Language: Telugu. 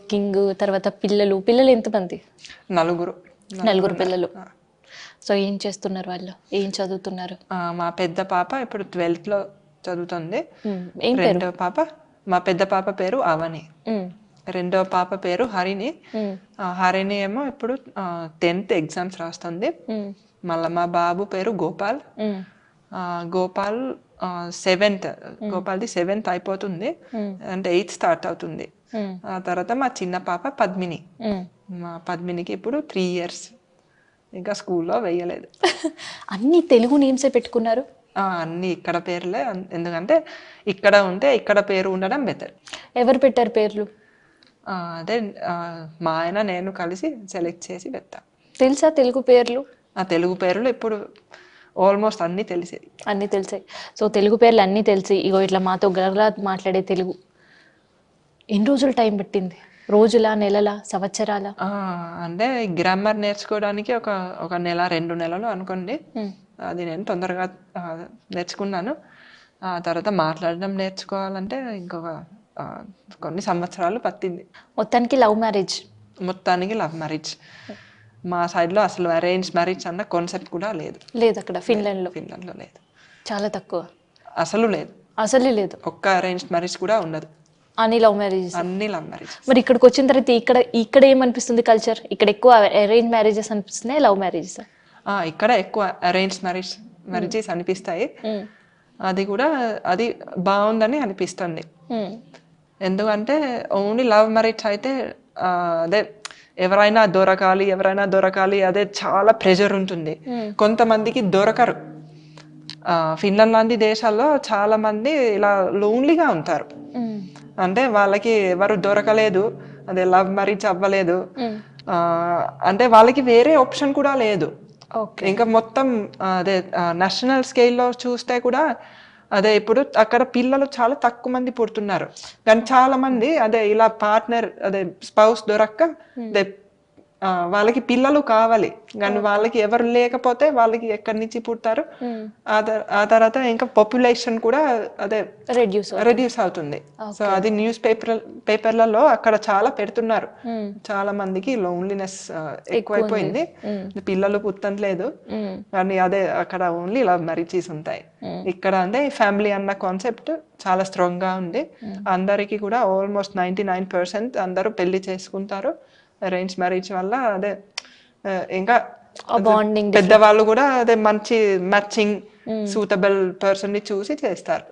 వర్కింగ్, తర్వాత పిల్లలు పిల్లలు ఎంతమంది? నలుగురు నలుగురు పిల్లలు. సో ఏం చేస్తున్నారు వాళ్ళు, ఏం చదువుతున్నారు? మా పెద్ద పాప ఇప్పుడు 12th లో చదువుతుంది. ఏం పేరు? రెండో పాప, మా పెద్ద పాప పేరు అవని, రెండో పాప పేరు హరిణి. హరిణి ఏమో ఇప్పుడు 10th ఎగ్జామ్స్ రాస్తుంది. మళ్ళీ మా బాబు పేరు గోపాల్. గోపాల్ 7th, గోపాల్ది 7th అయిపోతుంది, అంటే 8th స్టార్ట్ అవుతుంది. ఆ తర్వాత మా చిన్న పాప పద్మిని. మా పద్మినికి ఇప్పుడు 3 years, ఇంకా స్కూల్లో వేయలేదు. అన్ని తెలుగు నేమ్సే పెట్టుకున్నారు? అన్ని ఇక్కడ పేర్లే, ఎందుకంటే ఇక్కడ ఉంటే ఇక్కడ పేరు ఉండడం బెటర్. ఎవరు పెట్టారు పేర్లు? అదే మా ఆయన నేను కలిసి సెలెక్ట్ చేసి పెట్టా. తెలుసా తెలుగు పేర్లు? తెలుగు పేర్లు ఇప్పుడు ఆల్మోస్ట్ అన్నీ తెలిసేది. అన్నీ తెలిసాయి. సో తెలుగు పేర్లు అన్నీ తెలిసి ఇగో ఇట్లా మాతో గలగలా మాట్లాడే తెలుగు ఎన్ని రోజులు టైం పట్టింది? రోజులా, నెలలా, సంవత్సరాల? అంటే గ్రామర్ నేర్చుకోవడానికి ఒక నెల 2 నెలలు అనుకోండి. అది నేను తొందరగా నేర్చుకున్నాను. ఆ తర్వాత మాట్లాడడం నేర్చుకోవాలంటే ఇంకొక కొన్ని సంవత్సరాలు పట్టింది. మొత్తానికి లవ్ మ్యారేజ్? మొత్తానికి లవ్ మ్యారేజ్. మా సైడ్లో అసలు అరేంజ్ మ్యారేజ్ అన్న కాన్సెప్ట్ కూడా లేదు. లేదు అక్కడ ఫిన్లాండ్లో? ఫిన్లాండ్లో లేదు, చాలా తక్కువ, అసలు లేదు, అసలే లేదు. ఒక్క అరేంజ్ మ్యారేజ్ కూడా ఉండదు, అన్ని లవ్ మ్యారేజెస్. అన్ని లవ్ మ్యారేజ్. మరి ఇక్కడికి వచ్చిన తర్వాత ఇక్కడ ఏమనిపిస్తుంది కల్చర్? ఇక్కడ ఎక్కువ అరేంజ్ మ్యారేజెస్ అనిపిస్తున్నాయి, లవ్ మ్యారేజెస్? ఇక్కడ ఎక్కువ అరేంజ్ మ్యారేజెస్ అనిపిస్తాయి. అది కూడా అది బాగుందని అనిపిస్తుంది. ఎందుకంటే ఓన్లీ లవ్ మ్యారేజ్ అయితే అదే ఎవరైనా దొరకాలి, అదే చాలా ప్రెషర్ ఉంటుంది. కొంతమందికి దొరకరు. ఫిన్లాండ్ లాంటి దేశాల్లో చాలా మంది ఇలా లోన్లీగా ఉంటారు. అంటే వాళ్ళకి ఎవరు దొరకలేదు, అదే లవ్ మ్యారేజ్ అవ్వలేదు, అంటే వాళ్ళకి వేరే ఆప్షన్ కూడా లేదు. ఇంకా మొత్తం అదే నేషనల్ స్కేల్లో చూస్తే కూడా అదే ఇప్పుడు అక్కడ పిల్లలు చాలా తక్కువ మంది పుడుతున్నారు. కానీ చాలా మంది అదే ఇలా పార్ట్నర్, అదే స్పౌస్ దొరక్క వాళ్ళకి పిల్లలు కావాలి, కానీ వాళ్ళకి ఎవరు లేకపోతే వాళ్ళకి ఎక్కడి నుంచి పుడతారు. ఆ తర్వాత ఇంకా పాపులేషన్ కూడా అదే రెడ్యూస్ అవుతుంది. సో అది న్యూస్ పేపర్లలో అక్కడ చాలా పెడుతున్నారు. చాలా మందికి లోన్లీనెస్ ఎక్కువైపోయింది, పిల్లలు పుట్టట్లేదు, కానీ అదే అక్కడ ఓన్లీ లవ్ మ్యారేజెస్ ఉంటాయి. ఇక్కడ అంటే ఫ్యామిలీ అన్న కాన్సెప్ట్ చాలా స్ట్రాంగ్ గా ఉంది. అందరికి కూడా ఆల్మోస్ట్ 99% అందరూ పెళ్లి చేసుకుంటారు అరేంజ్ మ్యారేజ్ వల్ల. అదే ఇంకా పెద్దవాళ్ళు కూడా అదే మంచి మ్యాచింగ్ సూటబుల్ పర్సన్ ని చూసి చేస్తారు.